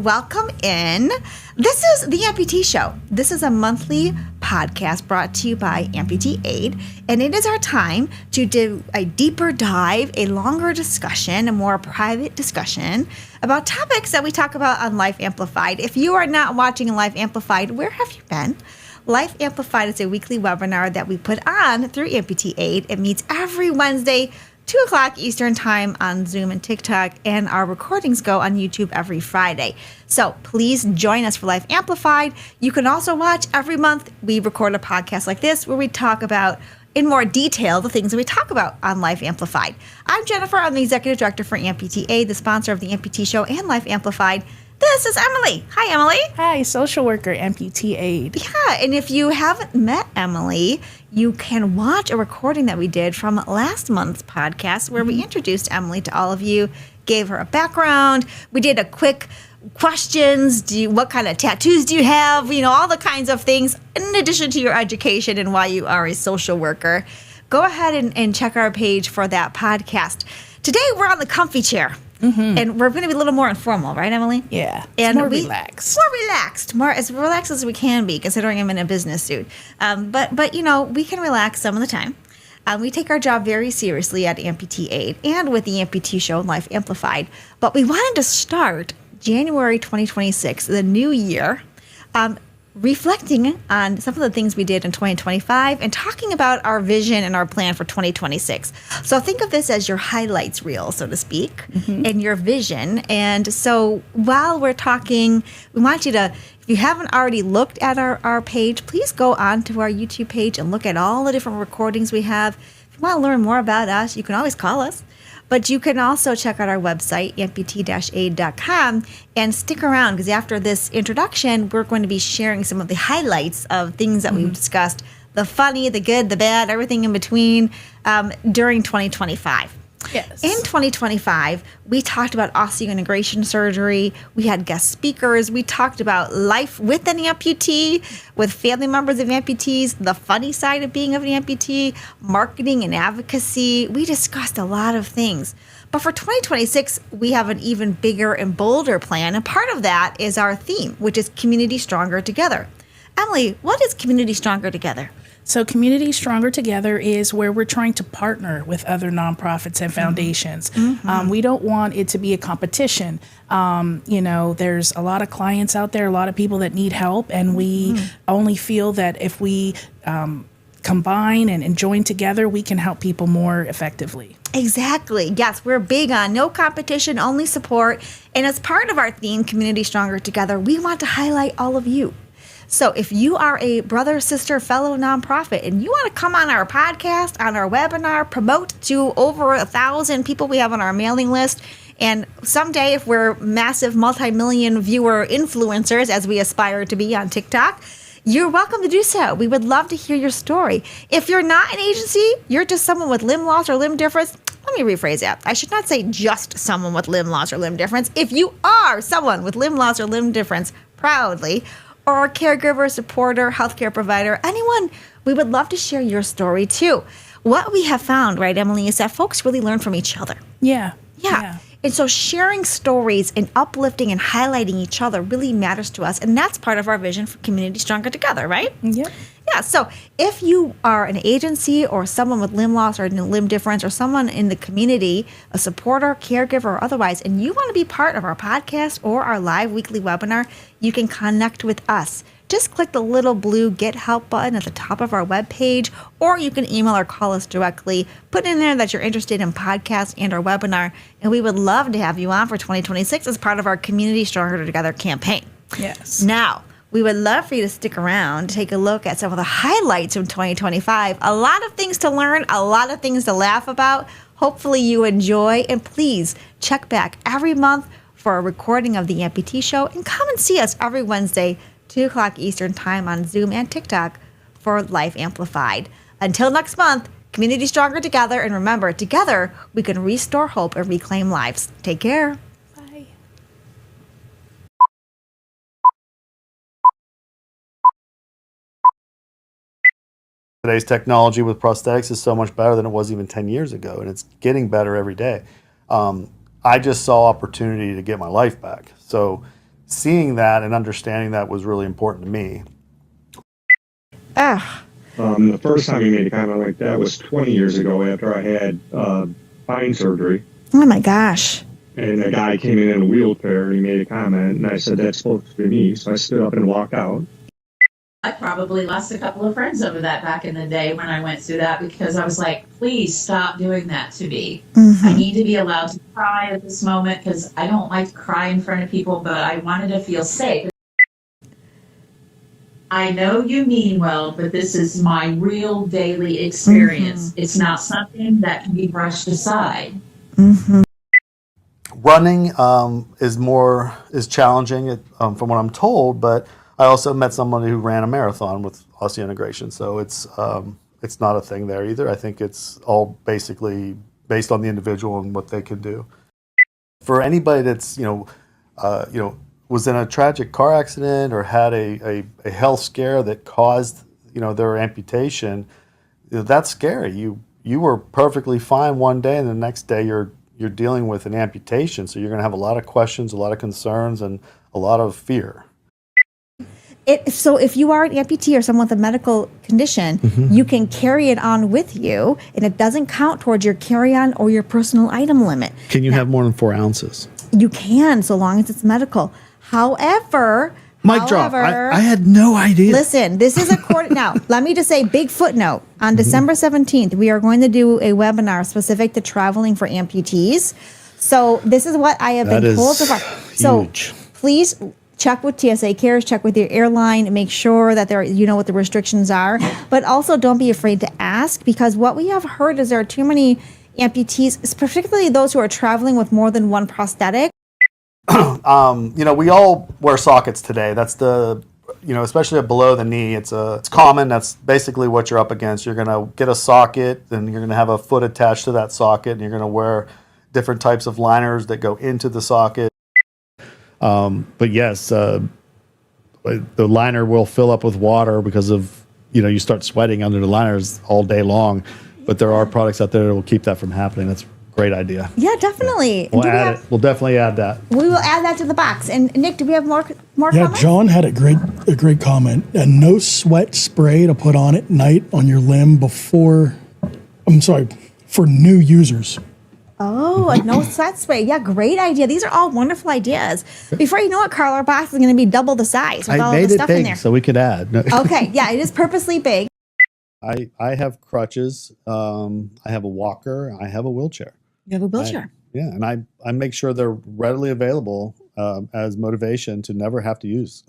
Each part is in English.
welcome in. This is the Amputee Show. This is a monthly podcast brought to you by Amputee Aid, and it is our time to do a deeper dive, a longer discussion, a more private discussion about topics that we talk about on Life Amplified. If you are not watching Life Amplified, where have you been? Life Amplified is a weekly webinar that we put on through Amputee Aid. It meets every Wednesday, 2 o'clock Eastern Time on Zoom and TikTok, and our recordings go on YouTube every Friday. So please join us for Life Amplified. You can also watch every month. We record a podcast like this where we talk about in more detail the things that we talk about on Life Amplified. I'm Jennifer. I'm the Executive Director for Amputee Aid, the sponsor of the Amputee Show and Life Amplified. This is Emily. Hi, Emily. Hi, social worker, Amputee Aid. Yeah, and if you haven't met Emily, you can watch a recording that we did from last month's podcast where we introduced Emily to all of you, gave her a background. We did a quick questions. What kind of tattoos do you have? You know, all the kinds of things in addition to your education and why you are a social worker. Go ahead and check our page for that podcast. Today, we're on the comfy chair. And we're going to be a little more informal, right, Emily? Yeah, and more relaxed. More as relaxed as we can be, considering I'm in a business suit. But you know, we can relax some of the time. We take our job very seriously at Amputee Aid and with the Amputee Show and Life Amplified. But we wanted to start January 2026, the new year, reflecting on some of the things we did in 2025 and talking about our vision and our plan for 2026. So think of this as your highlights reel, so to speak, and your vision. And so while we're talking, we want you to, if you haven't already looked at our page, please go on to our YouTube page and look at all the different recordings we have. If you want to learn more about us, you can always call us. But you can also check out our website, amputee-aid.com, and stick around because after this introduction, we're going to be sharing some of the highlights of things that we've discussed, the funny, the good, the bad, everything in between during 2025. Yes. In 2025, we talked about osseointegration surgery. We had guest speakers. We talked about life with an amputee, with family members of amputees, the funny side of being of an amputee, marketing and advocacy. We discussed a lot of things. But for 2026, we have an even bigger and bolder plan. And part of that is our theme, which is Community Stronger Together. Emily, what is Community Stronger Together? So Community Stronger Together is where we're trying to partner with other nonprofits and foundations. We don't want it to be a competition. You know, there's a lot of clients out there, a lot of people that need help, and we only feel that if we combine and join together, we can help people more effectively. Exactly. Yes, we're big on no competition, only support. And as part of our theme, Community Stronger Together, we want to highlight all of you. So if you are a brother, sister, fellow nonprofit, and you want to come on our podcast, on our webinar, promote to over 1,000 people we have on our mailing list, and someday if we're massive multi-million viewer influencers, as we aspire to be on TikTok, you're welcome to do so. We would love to hear your story. If you're not an agency, you're just someone with limb loss or limb difference. Let me rephrase that. I should not say just someone with limb loss or limb difference. If you are someone with limb loss or limb difference, proudly, or a caregiver, supporter, healthcare provider, anyone, we would love to share your story too. What we have found, right, Emily, is that folks really learn from each other. Yeah. And so sharing stories and uplifting and highlighting each other really matters to us. And that's part of our vision for Community Stronger Together, right? Yep. Yeah. So if you are an agency or someone with limb loss or limb difference or someone in the community, a supporter, caregiver, or otherwise, and you want to be part of our podcast or our live weekly webinar, you can connect with us. Just click the little blue Get Help button at the top of our webpage, or you can email or call us directly. Put in there that you're interested in podcasts and our webinar, and we would love to have you on for 2026 as part of our Community Stronger Together campaign. Yes. Now, we would love for you to stick around, take a look at some of the highlights from 2025. A lot of things to learn, a lot of things to laugh about. Hopefully you enjoy, and please check back every month for a recording of the Amputee Show, and come and see us every Wednesday, 2 o'clock Eastern Time on Zoom and TikTok for Life Amplified. Until next month, Community Stronger Together, and remember, together we can restore hope and reclaim lives. Take care. Bye. Today's technology with prosthetics is so much better than it was even 10 years ago, and it's getting better every day. I just saw opportunity to get my life back. So seeing that and understanding that was really important to me. The first time he made a comment like that was 20 years ago after I had spine surgery. Oh my gosh. And a guy came in a wheelchair and he made a comment, and I said, that's supposed to be me. So I stood up and walked out. I probably lost a couple of friends over that back in the day when I went through that, because I was like, please stop doing that to me. Mm-hmm. I need to be allowed to cry at this moment because I don't like to cry in front of people, but I wanted to feel safe. I know you mean well, but this is my real daily experience. Mm-hmm. It's not something that can be brushed aside. Mm-hmm. Running is challenging from what I'm told, but I also met someone who ran a marathon with osseointegration, so it's not a thing there either. I think it's all basically based on the individual and what they can do. For anybody that's was in a tragic car accident or had a health scare that caused their amputation, that's scary. You were perfectly fine one day, and the next day you're dealing with an amputation, so you're going to have a lot of questions, a lot of concerns, and a lot of fear. So if you are an amputee or someone with a medical condition, mm-hmm. you can carry it on with you, and it doesn't count towards your carry-on or your personal item limit. Can you have more than 4 ounces? You can, so long as it's medical. However, Mic drop. I had no idea. Listen, this is now, let me just say, big footnote. On mm-hmm. December 17th, we are going to do a webinar specific to traveling for amputees. So this is what I have been told so far. So please check with TSA Cares, check with your airline, make sure that what the restrictions are. But also don't be afraid to ask, because what we have heard is there are too many amputees, particularly those who are traveling with more than one prosthetic. We all wear sockets today. That's especially below the knee. It's common. That's basically what you're up against. You're going to get a socket, and you're going to have a foot attached to that socket, and you're going to wear different types of liners that go into the socket. But yes, the liner will fill up with water because of, you start sweating under the liners all day long. But there are products out there that will keep that from happening. That's a great idea. Yeah, definitely. Yeah. We'll definitely add that. We will add that to the box. And Nick, do we have more comments? Yeah, John had a great comment. A no sweat spray to put on at night on your limb for new users. Oh, a no sweat spray. Yeah, great idea. These are all wonderful ideas. Before you know it, Carl, our box is going to be double the size with all of the stuff in there. So we could add. Okay, yeah, it is purposely big. I have crutches. I have a walker. I have a wheelchair. You have a wheelchair. And I make sure they're readily available as motivation to never have to use.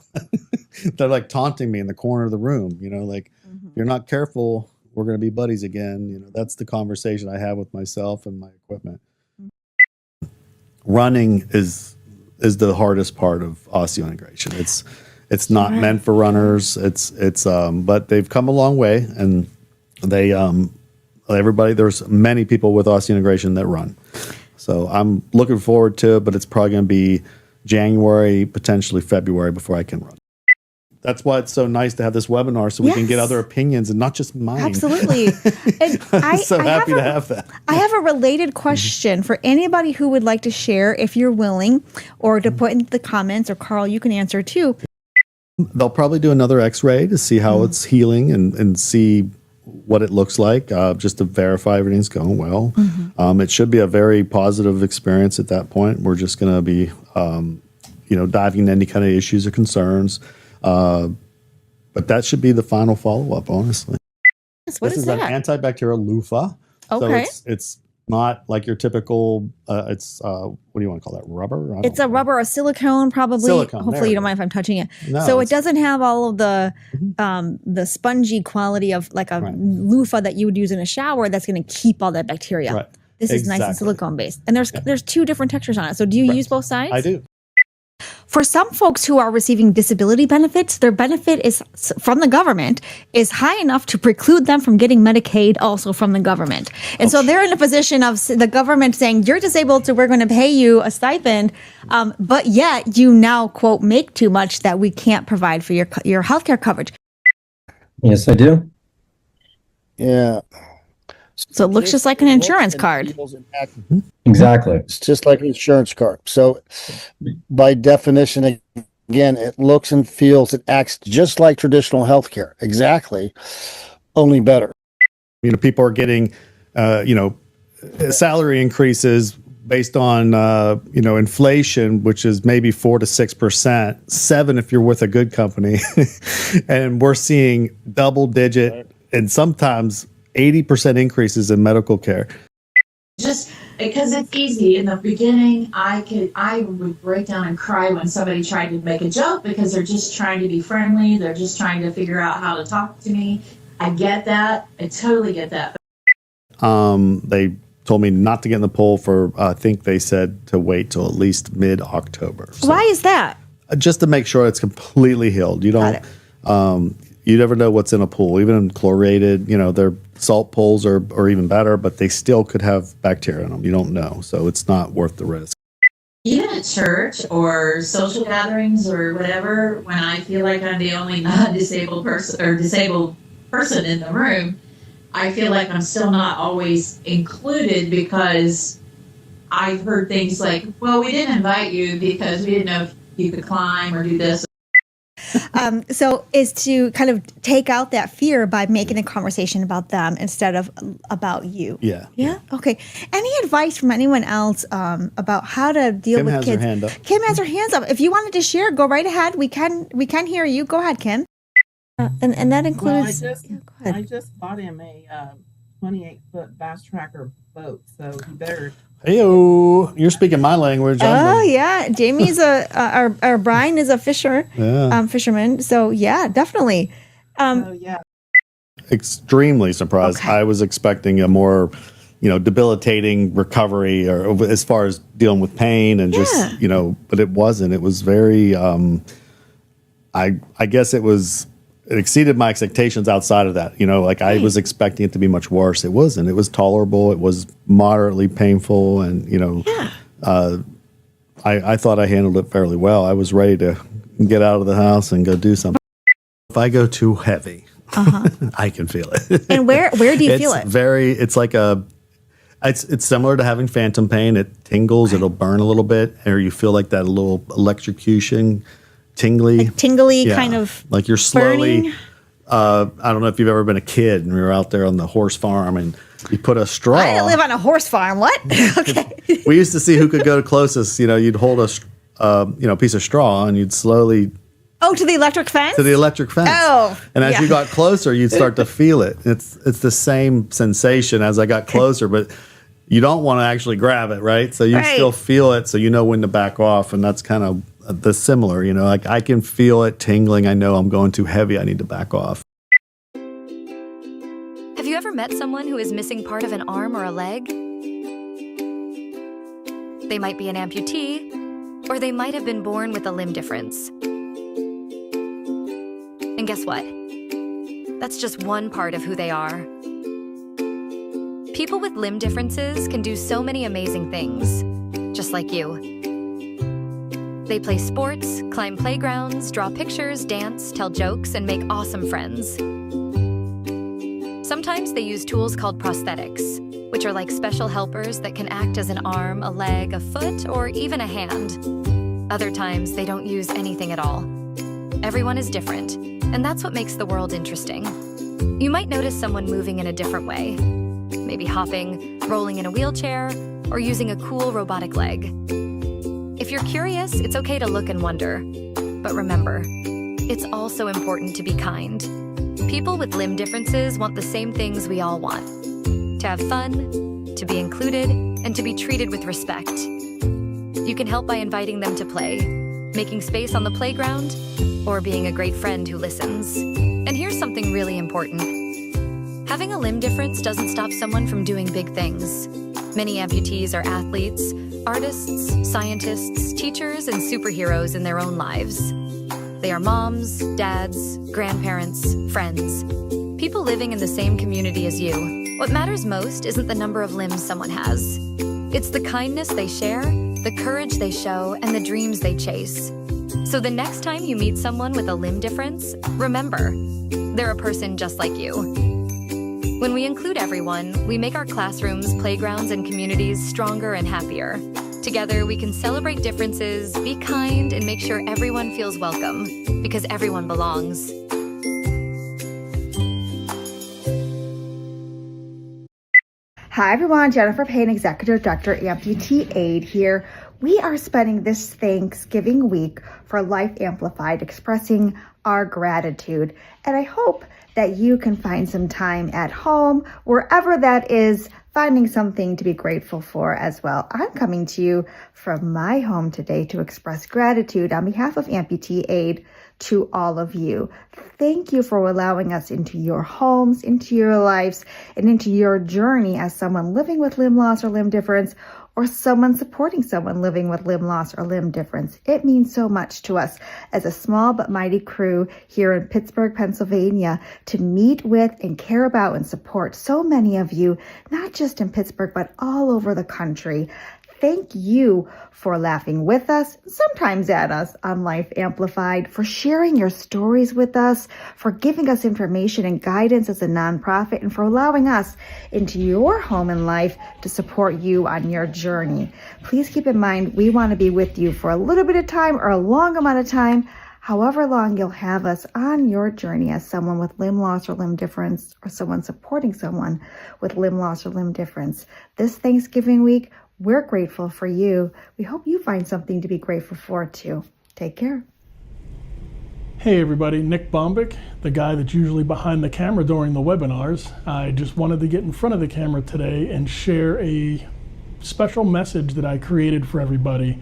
They're like taunting me in the corner of the room. Mm-hmm. If you're not careful, we're going to be buddies again. That's the conversation I have with myself and my equipment. Mm-hmm. Running is the hardest part of osseointegration. It's not meant for runners. But they've come a long way, and there's many people with osseointegration that run. So I'm looking forward to it, but it's probably going to be January, potentially February before I can run. That's why it's so nice to have this webinar, so we can get other opinions and not just mine. Absolutely. And I'm so happy to have that. I have a related question for anybody who would like to share, if you're willing, or to put into the comments, or Carl, you can answer too. They'll probably do another x-ray to see how it's healing and see what it looks like, just to verify everything's going well. Mm-hmm. It should be a very positive experience at that point. We're just going to be, diving into any kind of issues or concerns. But that should be the final follow-up, honestly. Yes, what this is that? An antibacterial loofah. Okay. So it's not like your typical, what do you want to call that, rubber? It's a rubber or silicone, probably. Silicone, hopefully you don't mind if I'm touching it. No, so it doesn't have all of the spongy quality of like a loofah that you would use in a shower that's going to keep all that bacteria. Right. This is nice and silicone based. And there's two different textures on it. So do you use both sides? I do. For some folks who are receiving disability benefits, their benefit is from the government is high enough to preclude them from getting Medicaid also from the government. And so they're in a position of the government saying, you're disabled, so we're going to pay you a stipend, but yet you now, quote, make too much that we can't provide for your healthcare coverage. Yes, I do. Yeah. So it looks just like an insurance card. Exactly. It's just like an insurance card. So by definition, again, it looks and feels, it acts just like traditional healthcare. Exactly. Only better. People are getting, salary increases based on, inflation, which is maybe 4 to 6%, 7 if you're with a good company. And we're seeing double digit and sometimes 80% increases in medical care. Just because it's easy. In the beginning, I would break down and cry when somebody tried to make a joke because they're just trying to be friendly. They're just trying to figure out how to talk to me. I get that. I totally get that. They told me not to get in the pool for, I think they said to wait till at least mid-October. So, why is that? just to make sure it's completely healed. You don't, you never know what's in a pool. Even in chlorinated, their salt pools are even better, but they still could have bacteria in them. You don't know. So it's not worth the risk. Even at church or social gatherings or whatever, when I feel like I'm the only non-disabled person or disabled person in the room, I feel like I'm still not always included because I've heard things like, well, we didn't invite you because we didn't know if you could climb or do this. So is to kind of take out that fear by making a conversation about them instead of about you. Yeah. Yeah. Okay. Any advice from anyone else about how to deal Kim with has kids? her hand up. Kim has her hands up. If you wanted to share, go right ahead. We can hear you. Go ahead, Kim. And that includes. Well, go ahead. I just bought him a 28-foot bass tracker boat, so he better. Hey-o, you're speaking my language. Oh yeah, Jamie's our Brian is a fisherman. So yeah, definitely. Yeah. Extremely surprised. Okay. I was expecting a more, debilitating recovery, or as far as dealing with pain and just, but it wasn't. It was very. I guess it exceeded my expectations outside of that. I was expecting it to be much worse. It wasn't. It was tolerable. It was moderately painful. And, I thought I handled it fairly well. I was ready to get out of the house and go do something. If I go too heavy, I can feel it. And where do you feel it? It's similar to having phantom pain. It tingles. It'll burn a little bit, or you feel like that little electrocution. Tingly kind of like you're slowly burning. I don't know if you've ever been a kid and we were out there on the horse farm and you put a straw. I didn't live on a horse farm. What? Okay. We used to see who could go closest. You'd hold a piece of straw and you'd slowly to the electric fence. Oh, and as you got closer, you'd start to feel it. It's the same sensation as I got closer, but you don't want to actually grab it, right? So you still feel it, so you know when to back off, and that's kind of the similar, like I can feel it tingling. I know I'm going too heavy. I need to back off. Have you ever met someone who is missing part of an arm or a leg? They might be an amputee, or they might have been born with a limb difference. And guess what? That's just one part of who they are. People with limb differences can do so many amazing things, just like you. They play sports, climb playgrounds, draw pictures, dance, tell jokes, and make awesome friends. Sometimes they use tools called prosthetics, which are like special helpers that can act as an arm, a leg, a foot, or even a hand. Other times, they don't use anything at all. Everyone is different, and that's what makes the world interesting. You might notice someone moving in a different way, maybe hopping, rolling in a wheelchair, or using a cool robotic leg. If you're curious, it's okay to look and wonder. But remember, it's also important to be kind. People with limb differences want the same things we all want. To have fun, to be included, and to be treated with respect. You can help by inviting them to play, making space on the playground, or being a great friend who listens. And here's something really important. Having a limb difference doesn't stop someone from doing big things. Many amputees are athletes, artists, scientists, teachers, and superheroes in their own lives. They are moms, dads, grandparents, friends, people living in the same community as you. What matters most isn't the number of limbs someone has. It's the kindness they share, the courage they show, and the dreams they chase. So the next time you meet someone with a limb difference, remember, they're a person just like you. When we include everyone, we make our classrooms, playgrounds, and communities stronger and happier. Together, we can celebrate differences, be kind, and make sure everyone feels welcome, because everyone belongs. Hi everyone, Jennifer Paine, Executive Director, Amputee Aid here. We are spending this Thanksgiving week for Life Amplified, expressing our gratitude. And I hope that you can find some time at home, wherever that is, finding something to be grateful for as well. I'm coming to you from my home today to express gratitude on behalf of Amputee Aid to all of you. Thank you for allowing us into your homes, into your lives, and into your journey as someone living with limb loss or limb difference, or someone supporting someone living with limb loss or limb difference. It means so much to us as a small but mighty crew here in Pittsburgh, Pennsylvania, to meet with and care about and support so many of you, not just in Pittsburgh, but all over the country. Thank you for laughing with us, sometimes at us on Life Amplified, for sharing your stories with us, for giving us information and guidance as a nonprofit, and for allowing us into your home and life to support you on your journey. Please keep in mind, we want to be with you for a little bit of time or a long amount of time, however long you'll have us on your journey as someone with limb loss or limb difference, or someone supporting someone with limb loss or limb difference. This Thanksgiving week, we're grateful for you. We hope you find something to be grateful for too. Take care. Hey everybody, Nick Bombick, the guy that's usually behind the camera during the webinars. I just wanted to get in front of the camera today and share a special message that I created for everybody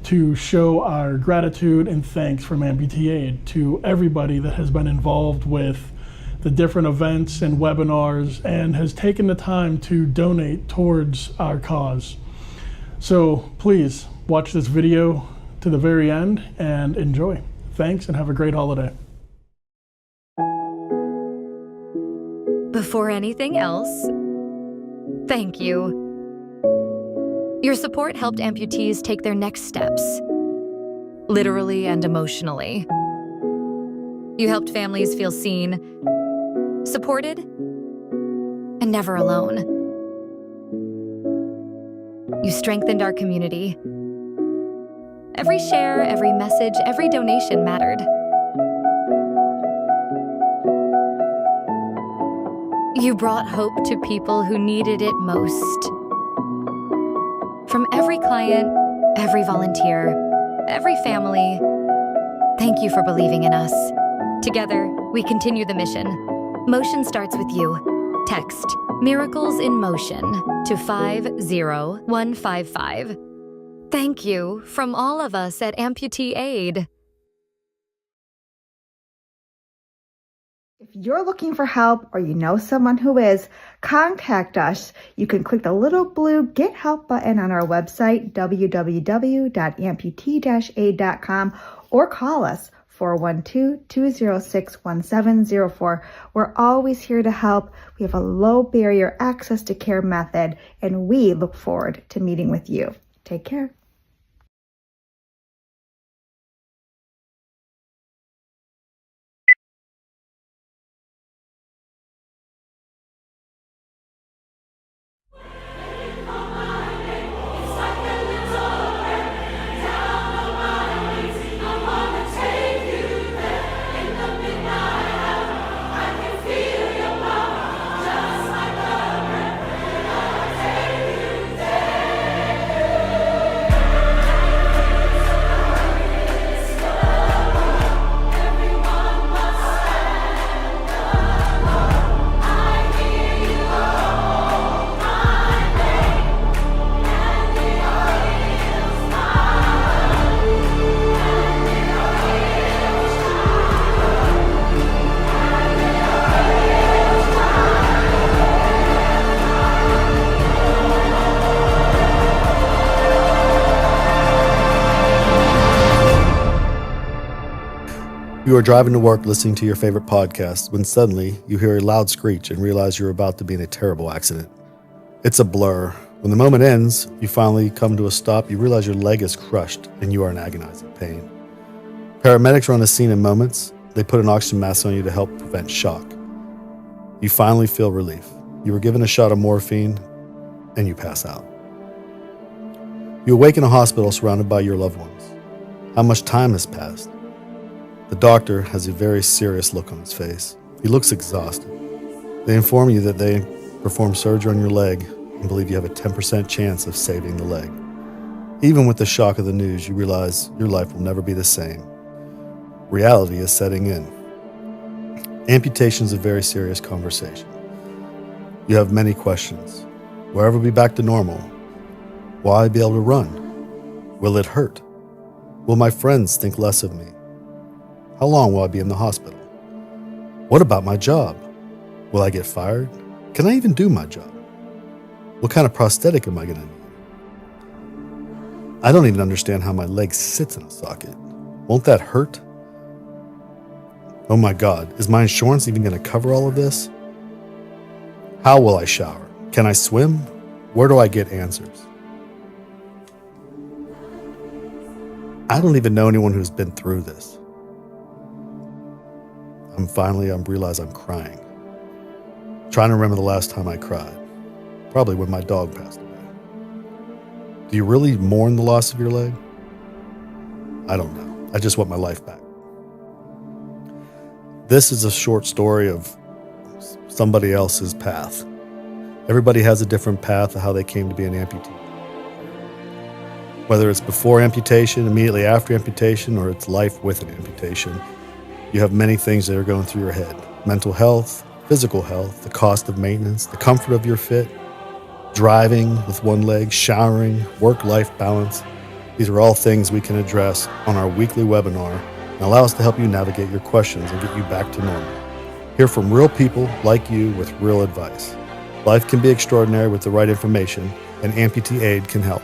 to show our gratitude and thanks from Amputee Aid to everybody that has been involved with the different events and webinars and has taken the time to donate towards our cause. So please watch this video to the very end and enjoy. Thanks and have a great holiday. Before anything else, thank you. Your support helped amputees take their next steps, literally and emotionally. You helped families feel seen, supported, and never alone. You strengthened our community. Every share, every message, every donation mattered. You brought hope to people who needed it most. From every client, every volunteer, every family, thank you for believing in us. Together, we continue the mission. Motion starts with you. Text Miracles in Motion to 50155. Thank you from all of us at Amputee Aid. If you're looking for help or you know someone who is, contact us. You can click the little blue Get Help button on our website, www.amputee-aid.com, or call us 412-206-1704. We're always here to help. We have a low barrier access to care method, and we look forward to meeting with you. Take care. You are driving to work listening to your favorite podcast when suddenly you hear a loud screech and realize you're about to be in a terrible accident. It's a blur. When the moment ends, you finally come to a stop, you realize your leg is crushed and you are in agonizing pain. Paramedics are on the scene in moments. They put an oxygen mask on you to help prevent shock. You finally feel relief. You were given a shot of morphine, and you pass out. You awake in a hospital surrounded by your loved ones. How much time has passed? The doctor has a very serious look on his face. He looks exhausted. They inform you that they performed surgery on your leg and believe you have a 10% chance of saving the leg. Even with the shock of the news, you realize your life will never be the same. Reality is setting in. Amputation is a very serious conversation. You have many questions. Will I ever be back to normal? Will I be able to run? Will it hurt? Will my friends think less of me? How long will I be in the hospital? What about my job? Will I get fired? Can I even do my job? What kind of prosthetic am I going to need? I don't even understand how my leg sits in a socket. Won't that hurt? Oh my God, is my insurance even going to cover all of this? How will I shower? Can I swim? Where do I get answers? I don't even know anyone who's been through this. I realize I'm crying. Trying to remember the last time I cried. Probably when my dog passed away. Do you really mourn the loss of your leg? I don't know. I just want my life back. This is a short story of somebody else's path. Everybody has a different path of how they came to be an amputee. Whether it's before amputation, immediately after amputation, or it's life with an amputation, you have many things that are going through your head. Mental health, physical health, the cost of maintenance, the comfort of your fit, driving with one leg, showering, work-life balance. These are all things we can address on our weekly webinar and allow us to help you navigate your questions and get you back to normal. Hear from real people like you with real advice. Life can be extraordinary with the right information, and Amputee Aid can help.